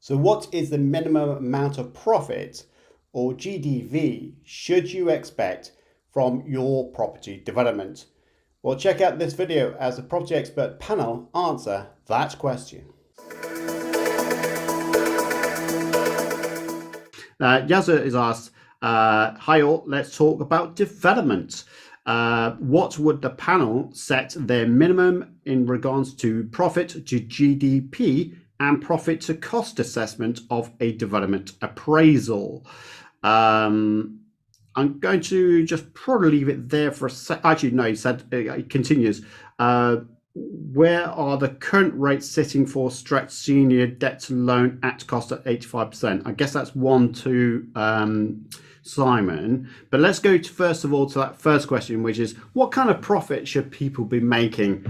So what is the minimum amount of profit or GDV should you expect from your property development? Well, check out this video as the property expert panel answer that question. Yazza is asked, hi all, let's talk about development. What would the panel set their minimum in regards to profit to GDP and profit to cost assessment of a development appraisal? I'm going to just probably leave it there for a sec. Actually, no, he said, it continues. Where are the current rates sitting for stretch senior debt to loan at cost at 85%? I guess that's one to Simon. But let's go to, first of all, to that first question, which is what kind of profit should people be making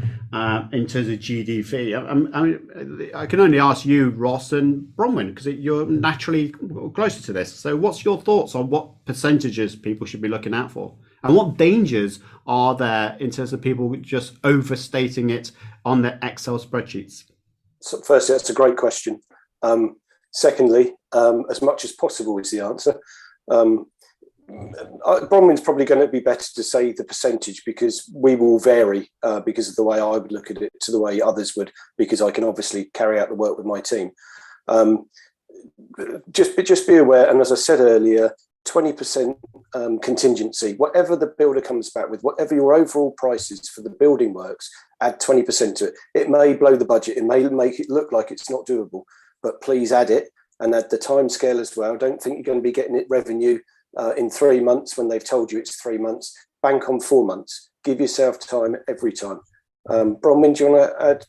in terms of GDV? I can only ask you, Ross and Bronwen, because you're naturally closer to this. So what's your thoughts on what percentages people should be looking out for? And what dangers are there in terms of people just overstating it on their Excel spreadsheets? So firstly, that's a great question. Secondly, as much as possible is the answer. Bronwyn's probably going to be better to say the percentage, because we will vary because of the way I would look at it to the way others would, because I can obviously carry out the work with my team. Just be aware, and as I said earlier, 20% contingency. Whatever the builder comes back with, whatever your overall price is for the building works, add 20% to it. It may blow the budget, it may make it look like it's not doable, but please add it, and add the time scale as well. Don't think you're going to be getting it revenue in 3 months when they've told you it's 3 months. Bank on 4 months. Give yourself time every time. Bronwen, do you want to add?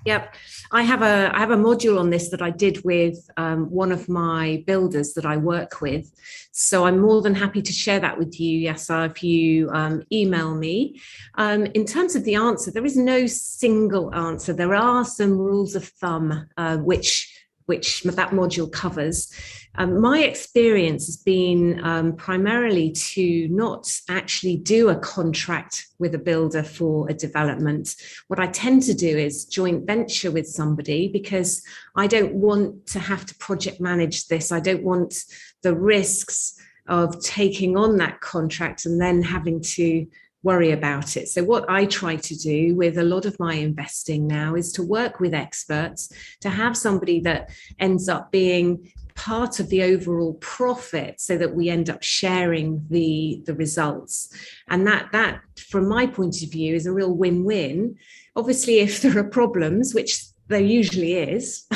Yep, I have a module on this that I did with one of my builders that I work with. So I'm more than happy to share that with you, Yasser, if you email me. In terms of the answer, there is no single answer. There are some rules of thumb which that module covers. My experience has been primarily to not actually do a contract with a builder for a development. What I tend to do is joint venture with somebody, because I don't want to have to project manage this. I don't want the risks of taking on that contract and then having to worry about it. So what I try to do with a lot of my investing now is to work with experts, to have somebody that ends up being part of the overall profit, so that we end up sharing the results. And that from my point of view is a real win-win. Obviously, if there are problems, which there usually is,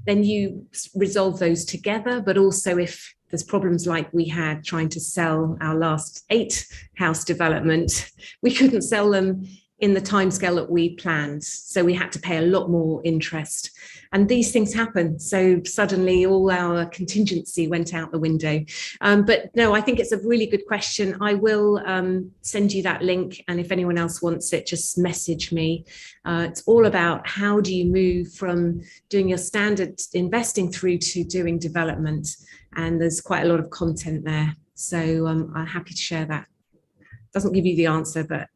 then you resolve those together. But also if there's problems like we had trying to sell our last 8-house development, we couldn't sell them in the timescale that we planned. So we had to pay a lot more interest. And these things happen. So suddenly all our contingency went out the window. But no, I think it's a really good question. I will send you that link. And if anyone else wants it, just message me. It's all about how do you move from doing your standard investing through to doing development. And there's quite a lot of content there. So I'm happy to share that. Doesn't give you the answer, but...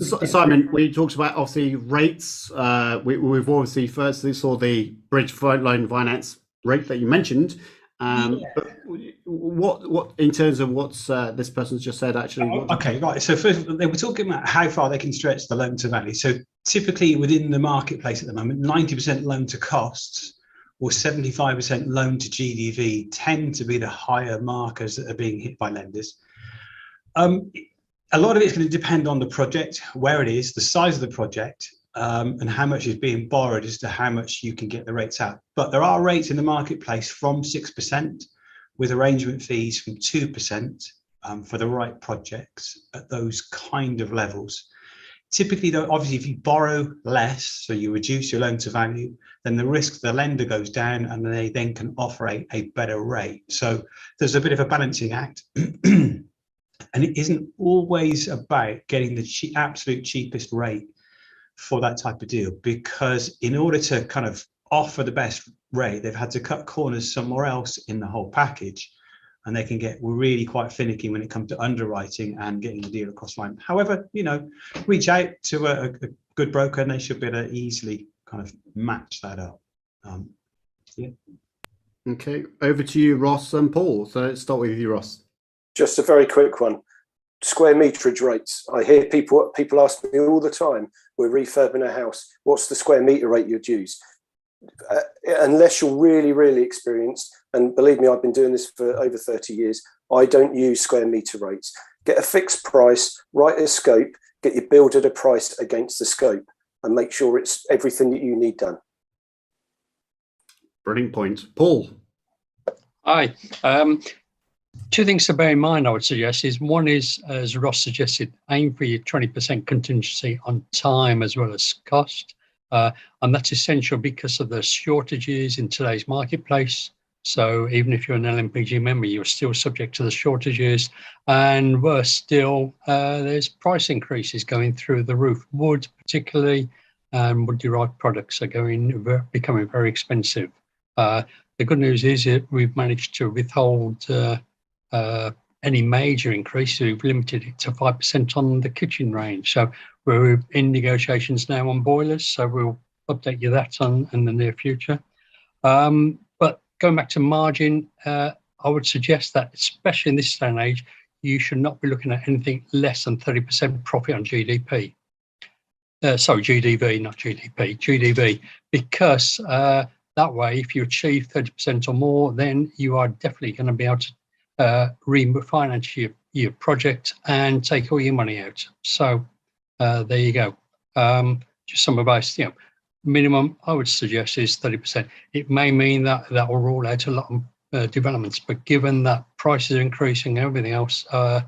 Simon, we talked about obviously rates. We've obviously firstly saw the bridge loan finance rate that you mentioned. But what in terms of what's this person's just said actually? Okay, right. So first, they were talking about how far they can stretch the loan to value. So typically within the marketplace at the moment, 90% loan to costs or 75% loan to GDV tend to be the higher markers that are being hit by lenders. A lot of it's going to depend on the project, where it is, the size of the project, and how much is being borrowed as to how much you can get the rates out. But there are rates in the marketplace from 6%, with arrangement fees from 2% for the right projects at those kind of levels. Typically, though, obviously, if you borrow less, so you reduce your loan to value, then the risk to the lender goes down and they then can offer a better rate. So there's a bit of a balancing act. And it isn't always about getting the absolute cheapest rate for that type of deal, because in order to kind of offer the best rate, they've had to cut corners somewhere else in the whole package. And they can get really quite finicky when it comes to underwriting and getting the deal across line. However, reach out to a good broker and they should be able to easily kind of match that up. Yeah. Okay, over to you, Ross and Paul. So let's start with you, Ross. Just a very quick one. Square meterage rates. I hear people ask me all the time, we're refurbing a house, what's the square meter rate you'd use? Unless you're really, really experienced, and believe me, I've been doing this for over 30 years, I don't use square meter rates. Get a fixed price, write a scope, get your build at a price against the scope, and make sure it's everything that you need done. Brilliant point. Paul. Hi. Two things to bear in mind, I would suggest, is one is, as Ross suggested, aim for your 20% contingency on time as well as cost. And that's essential because of the shortages in today's marketplace. So even if you're an LNPG member, you're still subject to the shortages. And worse still, there's price increases going through the roof. Wood particularly, and wood-derived products are becoming very expensive. The good news is that we've managed to withhold any major increase. We've limited it to 5% on the kitchen range. So we're in negotiations now on boilers. So we'll update you that in the near future. But going back to margin, I would suggest that, especially in this day and age, you should not be looking at anything less than 30% profit on GDP. Sorry, GDV, not GDP, GDV, because that way, if you achieve 30% or more, then you are definitely going to be able to refinance your project and take all your money out. So there you go. Just some advice, minimum I would suggest is 30%. It may mean that will rule out a lot of developments, but given that prices are increasing and everything else, I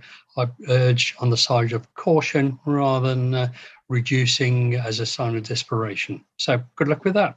urge on the side of caution rather than reducing as a sign of desperation. So good luck with that.